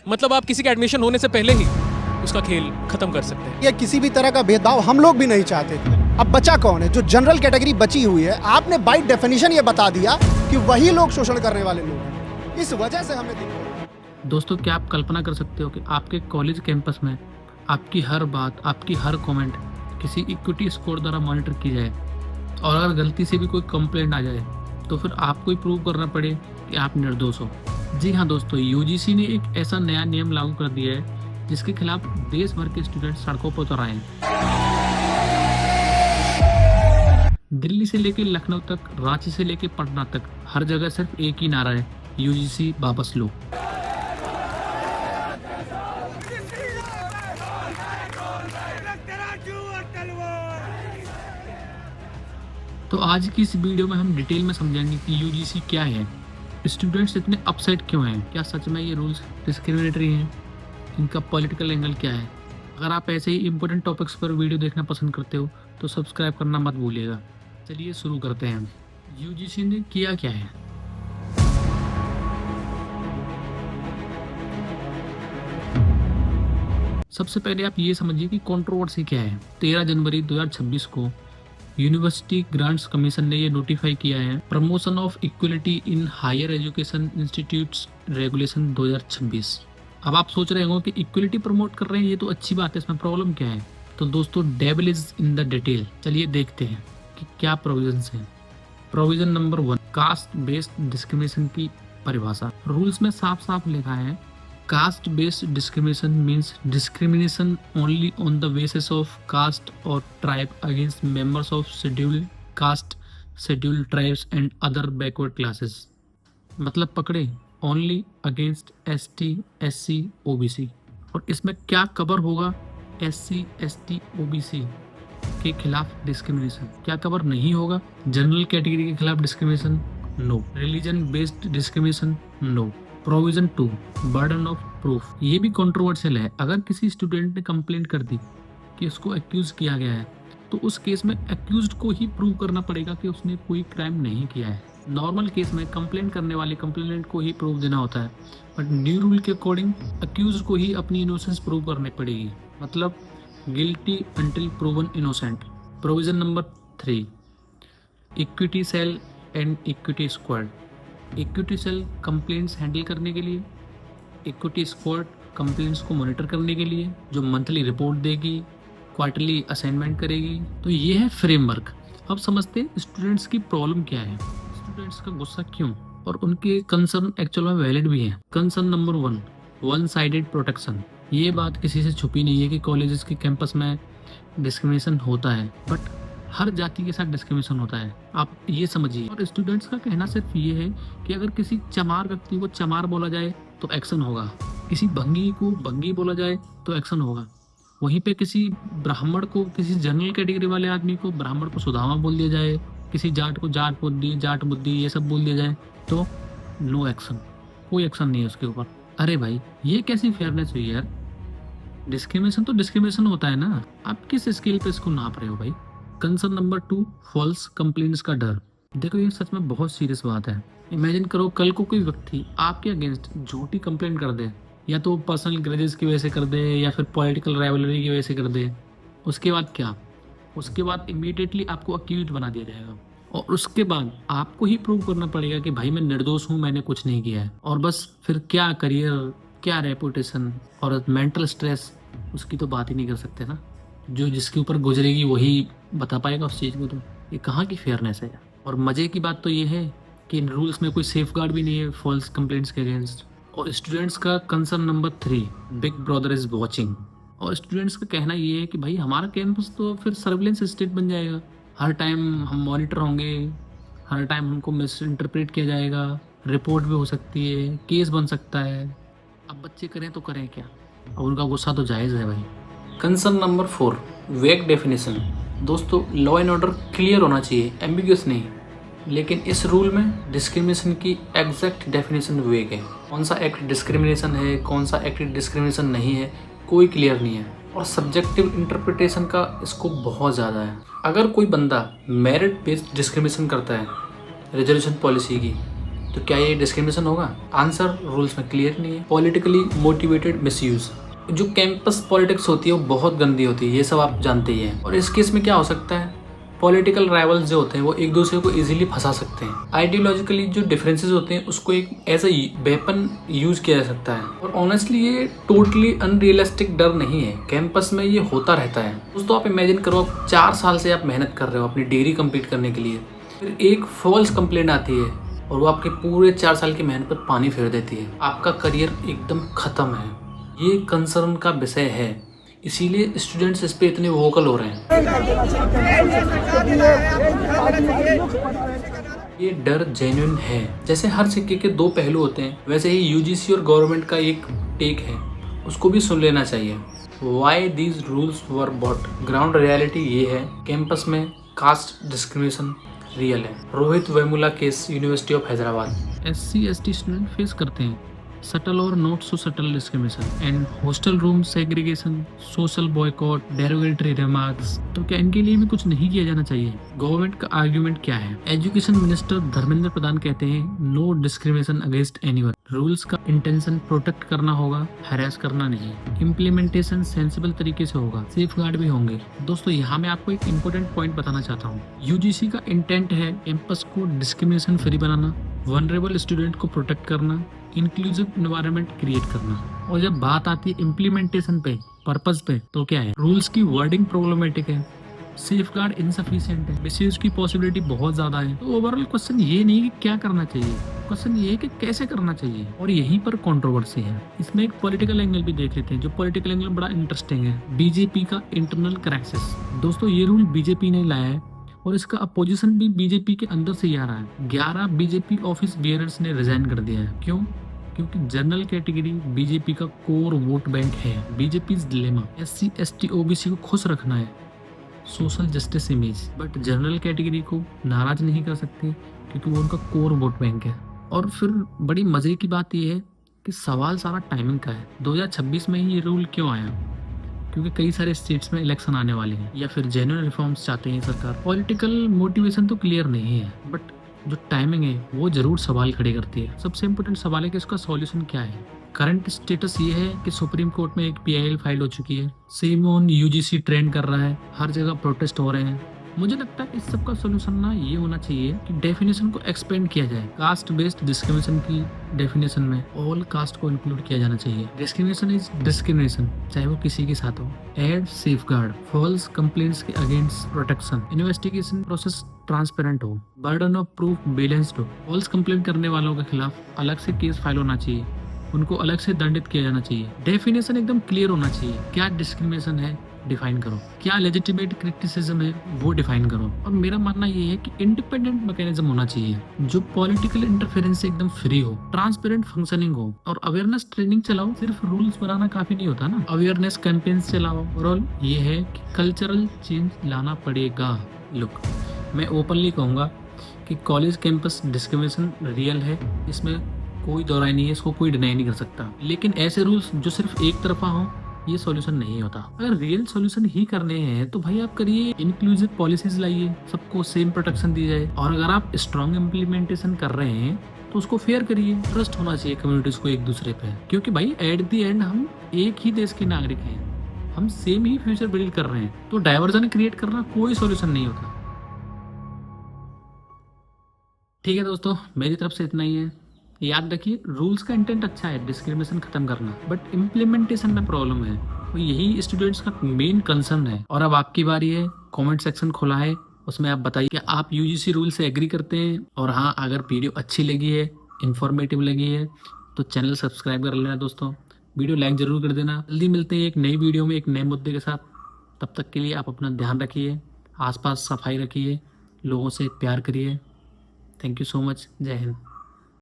मतलब आप किसी का एडमिशन होने से पहले ही उसका खेल खत्म कर सकते हैं। या किसी भी तरह का भेदभाव हम लोग भी नहीं चाहते थे। अब बचा कौन है? जो जनरल कैटेगरी बची हुई है। आपने बाय डेफिनेशन ये बता दिया कि वही लोग शोषण करने वाले लोग हैं। इस वजह से हमें दिक्कत। दोस्तों, क्या आप कल्पना कर सकते हो कि आपके कॉलेज कैंपस में आपकी हर बात, आपकी हर कमेंट किसी इक्विटी स्कोर द्वारा मॉनिटर की जाए, और अगर गलती से भी कोई कंप्लेंट आ जाए तो फिर आपको ही प्रूव करना पड़े कि आप निर्दोष हो। जी हाँ दोस्तों, यूजीसी ने एक ऐसा नया नियम लागू कर दिया है जिसके खिलाफ देश भर के स्टूडेंट सड़कों पर उतर आए हैं। दिल्ली से लेकर लखनऊ तक, रांची से लेकर पटना तक, हर जगह सिर्फ एक ही नारा है, यूजीसी वापस लो। तो आज की इस वीडियो में हम डिटेल में समझेंगे कि यूजीसी क्या है, स्टूडेंट्स इतने अपसेट क्यों हैं, क्या सच में ये रूल्स डिस्क्रिमिनेटरी हैं, इनका पॉलिटिकल एंगल क्या है। अगर आप ऐसे ही इंपॉर्टेंट टॉपिक्स पर वीडियो देखना पसंद करते हो तो सब्सक्राइब करना मत भूलिएगा। चलिए शुरू करते हैं। यूजीसी ने किया क्या है। सबसे पहले आप ये समझिए कि कंट्रोवर्सी क्या है। 13 जनवरी 2026 को यूनिवर्सिटी ग्रांट्स कमीशन ने ये नोटिफाई किया है, promotion of equality in higher education institutes regulation 2026। अब आप सोच रहे हो कि इक्वलिटी प्रमोट कर रहे हैं, ये तो अच्छी बात है, इसमें प्रॉब्लम क्या है। तो दोस्तों, devil is in the detail. चलिए देखते हैं कि क्या प्रोविजंस हैं। Provision number 1, caste based discrimination की परिभाषा। रूल्स में साफ साफ लिखा है, caste based discrimination means discrimination only on the basis of caste और tribe against members of scheduled caste, scheduled tribes and other backward classes. मतलब पकड़े, only against ST, SC, OBC. और इसमें क्या कवर होगा? एससी, एसटी, ओबीसी के खिलाफ discrimination. क्या कवर नहीं होगा? जनरल कैटेगरी के खिलाफ discrimination, no. Religion based discrimination, no. Provision 2, burden of proof. ये भी कंट्रोवर्शियल है। अगर किसी स्टूडेंट ने कंप्लेंट कर दी कि उसको एक्यूज किया गया है, तो उस केस में एक्यूज्ड को ही प्रूव करना पड़ेगा कि उसने कोई क्राइम नहीं किया है। नॉर्मल केस में कंप्लेंट करने वाले कंप्लेनेंट को ही प्रूव देना होता है, बट न्यू रूल के अकॉर्डिंग एक्यूज्ड को ही अपनी इनोसेंस प्रूव करनी पड़ेगी। मतलब guilty until proven innocent. Provision number 3, equity cell and equity squad. Equity cell complaints handle करने के लिए, इक्विटी स्क्वाड कंप्लेंट्स को मॉनिटर करने के लिए, जो मंथली रिपोर्ट देगी, क्वार्टरली असाइनमेंट करेगी। तो ये है फ्रेमवर्क। अब समझते हैं स्टूडेंट्स की प्रॉब्लम क्या है, स्टूडेंट्स का गुस्सा क्यों, और उनके कंसर्न एक्चुअल में वैलिड भी है। Concern number 1, one sided protection. ये बात किसी से छुपी नहीं है कि कॉलेजेस के कैंपस में डिस्क्रिमिनेशन होता है, बट हर जाति के साथ डिस्क्रिमिनेशन होता है, आप ये समझिए। और स्टूडेंट्स का कहना सिर्फ ये है कि अगर किसी चमार व्यक्ति को चमार बोला जाए तो एक्शन होगा, किसी भंगी को भंगी बोला जाए तो एक्शन होगा। वहीं पे किसी ब्राह्मण को, किसी जनरल कैटेगरी वाले आदमी को, ब्राह्मण को सुदामा बोल दिया जाए, किसी जाट को जाट बुद्धि, जाट बुद्धि ये सब बोल दिया जाए तो नो एक्शन, कोई एक्शन नहीं है उसके ऊपर। अरे भाई, ये कैसी फेयरनेस हुई यार। डिस्क्रिमिनेशन तो डिस्क्रिमिनेशन होता है ना, आप किस स्केल पे इसको नाप रहे हो भाई। कंसर्न नंबर 2, फॉल्स कंप्लेंट्स का डर। देखो, ये सच में बहुत सीरियस बात है। इमेजिन करो, कल को कोई व्यक्ति आपके अगेंस्ट झूठी कंप्लेंट कर दे, या तो पर्सनल ग्रेजेस की वजह से कर दे, या फिर पॉलिटिकल राइवलरी की वजह से कर दे। उसके बाद क्या? उसके बाद इमीडिएटली आपको अक्यूज बना दिया जाएगा, और उसके बाद आपको ही प्रूव करना पड़ेगा कि भाई मैं निर्दोष हूँ, मैंने कुछ नहीं किया है। और बस फिर क्या करियर, क्या रेपुटेशन और मेंटल स्ट्रेस, उसकी तो बात ही नहीं कर सकते ना। जो जिसके ऊपर गुजरेगी वही बता पाएगा उस चीज़ को। तो ये कहाँ की फेयरनेस है। और मज़े की बात तो ये है कि इन रूल्स में कोई सेफ गार्ड भी नहीं है फॉल्स कंप्लेंट्स के अगेंस्ट। और स्टूडेंट्स का concern number 3, big brother is watching. और स्टूडेंट्स का कहना ये है कि भाई हमारा कैंपस तो फिर सर्विलेंस स्टेट बन जाएगा, हर टाइम हम मॉनिटर होंगे, हर टाइम हमको मिस इंटरप्रेट किया जाएगा, रिपोर्ट भी हो सकती है, केस बन सकता है। अब बच्चे करें तो करें क्या, और उनका गुस्सा तो जायज़ है भाई। कंसर्न नंबर 4, वेग डेफिनेशन। दोस्तों, लॉ एंड ऑर्डर क्लियर होना चाहिए, एम्बिगुअस नहीं। लेकिन इस रूल में डिस्क्रिमिनेशन की एग्जैक्ट डेफिनेशन वेग है। कौन सा एक्ट डिस्क्रिमिनेशन है, कौन सा एक्ट डिस्क्रिमिनेशन नहीं है, कोई क्लियर नहीं है। और सब्जेक्टिव इंटरप्रिटेशन का स्कोप बहुत ज़्यादा है। अगर कोई बंदा मेरिट बेस्ड डिस्क्रिमिनेशन करता है रेजोल्यूशन पॉलिसी की, तो क्या ये डिस्क्रिमिनेशन होगा? आंसर रूल्स में क्लियर नहीं है। पॉलिटिकली मोटिवेटेड मिसयूज, जो कैंपस पॉलिटिक्स होती है वो बहुत गंदी होती है, ये सब आप जानते ही हैं। और इस केस में क्या हो सकता है, पॉलिटिकल राइवल्स जो होते हैं वो एक दूसरे को इजीली फंसा सकते हैं। आइडियोलॉजिकली जो डिफरेंसेस होते हैं उसको एक एज अ वेपन यूज किया जा सकता है। और ऑनेस्टली ये टोटली अनरियलिस्टिक डर नहीं है, कैंपस में ये होता रहता है। दोस्तों आप इमेजिन करो, 4 साल से आप मेहनत कर रहे हो अपनी डिग्री कंप्लीट करने के लिए, फिर एक फॉल्स कंप्लेंट आती है और वो आपके पूरे 4 साल की मेहनत पर पानी फेर देती है। आपका करियर एकदम खत्म है। ये कंसर्न का विषय है, इसीलिए स्टूडेंट्स इस पे इतने वोकल हो रहे हैं। ये डर जेन्युइन है। जैसे हर सिक्के के 2 पहलू होते हैं, वैसे ही यूजीसी और गवर्नमेंट का एक टेक है, उसको भी सुन लेना चाहिए। Why these rules were brought, ground reality ये है, कैंपस में कास्ट डिस्क्रिमिनेशन रियल है। Rohit Vemula case, university of Hyderabad. SC/ST student face करते हैं सटल और not so subtle discrimination and hostel room segregation, social boycott, derogatory remarks. तो क्या इनके लिए भी कुछ नहीं किया जाना चाहिए? गवर्नमेंट का आर्ग्यूमेंट क्या है? एजुकेशन मिनिस्टर धर्मेंद्र प्रधान कहते हैं no discrimination against anyone. Rules का इंटेंशन प्रोटेक्ट करना होगा, हैरेस करना नहीं। इम्प्लीमेंटेशन सेंसिबल तरीके से होगा, सेफ गार्ड भी होंगे। दोस्तों यहाँ मैं आपको एक इम्पोर्टेंट पॉइंट बताना चाहता हूँ। यूजीसी का इंटेंट है कैंपस को डिस्क्रिमिनेशन फ्री बनाना, वनरेबल स्टूडेंट को प्रोटेक्ट करना, इंक्लूसिव एनवायरनमेंट क्रिएट करना। और जब बात आती है इम्प्लीमेंटेशन पे, पर्पस पे, तो क्या है? रूल्स की वर्डिंग प्रॉब्लमेटिक है, सेफ गार्ड इनसफिशिएंट है, मिसयूज की पॉसिबिलिटी बहुत ज्यादा है। तो ओवरऑल क्वेश्चन ये नहीं कि क्या करना चाहिए, क्वेश्चन ये है कि कैसे करना चाहिए। और यहीं पर कंट्रोवर्सी है। इसमें एक पॉलिटिकल एंगल भी देख लेते हैं, जो पॉलिटिकल एंगल बड़ा इंटरेस्टिंग है। बीजेपी का इंटरनल क्राइसिस। दोस्तों ये रूल बीजेपी ने लाया है और इसका अपोजिशन भी बीजेपी के अंदर से ही आ रहा है। 11 बीजेपी ऑफिस बियरर्स ने रिजाइन कर दिया है। क्यों? क्योंकि जनरल कैटेगरी बीजेपी का कोर वोट बैंक है। बीजेपी डिलेमा, SC/ST OBC को खुश रखना है, social justice image, but general category को नाराज नहीं कर सकते क्योंकि वो उनका कोर वोट बैंक है। और फिर बड़ी मजे की बात यह है कि सवाल सारा टाइमिंग का है। 2026 में ही ये रूल क्यों आया? क्योंकि कई सारे स्टेट्स में इलेक्शन आने वाले हैं, या फिर जेन्युइन रिफॉर्म्स चाहते हैं सरकार। पॉलिटिकल मोटिवेशन तो क्लियर नहीं है, बट जो टाइमिंग है वो जरूर सवाल खड़े करती है। सबसे इम्पोर्टेंट सवाल है कि इसका सॉल्यूशन क्या है। करंट स्टेटस ये है कि सुप्रीम कोर्ट में एक PIL फाइल हो चुकी है, सेम ऑन UGC ट्रेंड कर रहा है, हर जगह प्रोटेस्ट हो रहे हैं। मुझे लगता है इस सब का सोल्यूशन ना ये होना चाहिए कि डेफिनेशन को एक्सपेंड किया जाए। कास्ट बेस्ड डिस्क्रिमिनेशन की डेफिनेशन में ऑल कास्ट को इंक्लूड किया जाना चाहिए। डिस्क्रिमिनेशन इज डिस्क्रिमिनेशन, चाहे वो किसी के साथ हो। Add safeguard, false complaints के against protection, investigation process transparent हो, बर्डन ऑफ प्रूफ बैलेंस्ड हो। फॉल्स कंप्लेंट करने वालों के खिलाफ अलग से केस फाइल होना चाहिए, उनको अलग से दंडित किया जाना चाहिए। डेफिनेशन एकदम क्लियर होना चाहिए, क्या डिस्क्रिमिनेशन है डिफाइन करो, क्या लेजिटिमेट क्रिटिसिज्म है वो डिफाइन करो। और मेरा मानना ये है कि इंडिपेंडेंट मैकेनिज्म होना चाहिए जो पॉलिटिकल इंटरफेरेंस से एकदम फ्री हो, ट्रांसपेरेंट फंक्शनिंग हो, और अवेयरनेस ट्रेनिंग चलाओ। सिर्फ रूल्स बनाना काफी नहीं होता ना, अवेयरनेस कैंपेन्स चलाओ। ओवरऑल ये है कि कल्चरल चेंज लाना पड़ेगा। लुक, मैं ओपनली कहूँगा कि कॉलेज कैंपस डिस्क्रिमिनेशन रियल है, इसमें कोई दोहराई नहीं है, इसको कोई डिनाई नहीं कर सकता। लेकिन ऐसे रूल्स जो सिर्फ एक तरफा हो, ये सॉल्यूशन नहीं होता। अगर रियल सॉल्यूशन ही करने हैं तो भाई आप करिए, इंक्लूसिव पॉलिसीज लाइए, सबको सेम प्रोटेक्शन दी जाए। और अगर आप स्ट्रॉन्ग इम्प्लीमेंटेशन कर रहे हैं तो उसको फेयर करिए। ट्रस्ट होना चाहिए कम्युनिटीज को एक दूसरे पे, क्योंकि भाई एट द एंड हम एक ही देश के नागरिक हैं, हम सेम ही फ्यूचर बिल्ड कर रहे हैं। तो डाइवर्जन क्रिएट करना कोई सॉल्यूशन नहीं होता। ठीक है दोस्तों, मेरी तरफ से इतना ही है। याद रखिए, रूल्स का इंटेंट अच्छा है, डिस्क्रिमिनेशन खत्म करना, बट इम्प्लीमेंटेशन में प्रॉब्लम है। तो यही स्टूडेंट्स का मेन कंसर्न है। और अब आपकी बारी है, कमेंट सेक्शन खुला है, उसमें आप बताइए कि आप UGC रूल से एग्री करते हैं। और हाँ, अगर वीडियो अच्छी लगी है, इन्फॉर्मेटिव लगी है, तो चैनल सब्सक्राइब कर लेना दोस्तों, वीडियो लाइक जरूर कर देना। जल्दी मिलते हैं एक नई वीडियो में एक नए मुद्दे के साथ। तब तक के लिए आप अपना ध्यान रखिए, आसपास सफाई रखिए, लोगों से प्यार करिए। Thank you so much. जय हिंद।